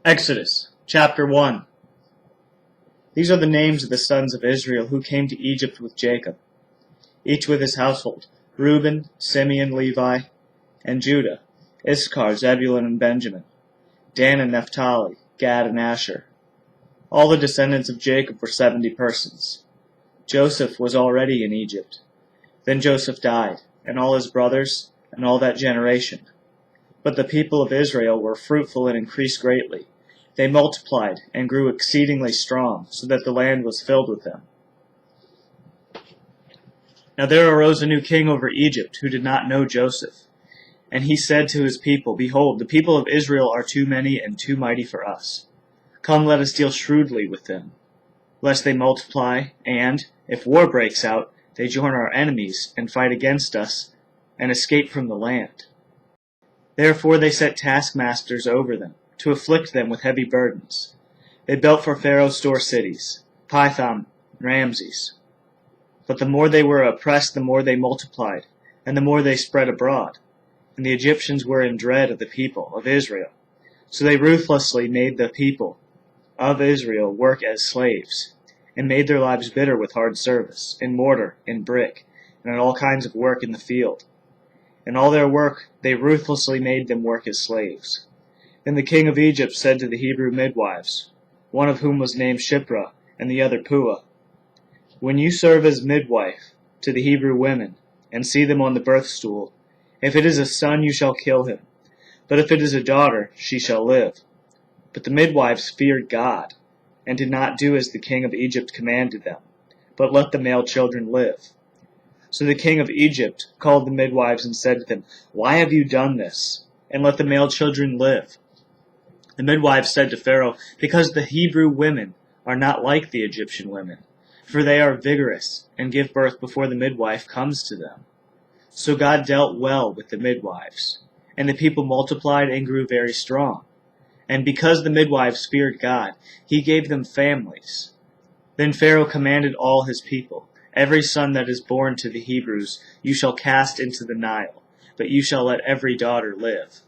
Exodus chapter 1. These are the names of the sons of Israel who came to Egypt with Jacob, each with his household: Reuben, Simeon, Levi, and Judah, Issachar, Zebulun, and Benjamin, Dan and Naphtali, Gad and Asher. All the descendants of Jacob were 70 persons. Joseph was already in Egypt. Then Joseph died, and all his brothers, and all that generation. But the people of Israel were fruitful and increased greatly. They multiplied and grew exceedingly strong, so that the land was filled with them. Now there arose a new king over Egypt, who did not know Joseph. And he said to his people, Behold, the people of Israel are too many and too mighty for us. Come, let us deal shrewdly with them, lest they multiply, and, if war breaks out, they join our enemies and fight against us, and escape from the land. Therefore they set taskmasters over them, to afflict them with heavy burdens. They built for Pharaoh store cities, Pithom, and Ramses. But the more they were oppressed, the more they multiplied, and the more they spread abroad. And the Egyptians were in dread of the people of Israel. So they ruthlessly made the people of Israel work as slaves, and made their lives bitter with hard service, in mortar, in brick, and in all kinds of work in the field. In all their work they ruthlessly made them work as slaves. Then the king of Egypt said to the Hebrew midwives, one of whom was named Shiphrah, and the other Puah, When you serve as midwife to the Hebrew women, and see them on the birth stool, if it is a son you shall kill him, but if it is a daughter she shall live. But the midwives feared God, and did not do as the king of Egypt commanded them, but let the male children live. So the king of Egypt called the midwives and said to them, Why have you done this? And let the male children live. The midwives said to Pharaoh, Because the Hebrew women are not like the Egyptian women, for they are vigorous, and give birth before the midwife comes to them. So God dealt well with the midwives, and the people multiplied and grew very strong. And because the midwives feared God, he gave them families. Then Pharaoh commanded all his people, Every son that is born to the Hebrews you shall cast into the Nile, but you shall let every daughter live.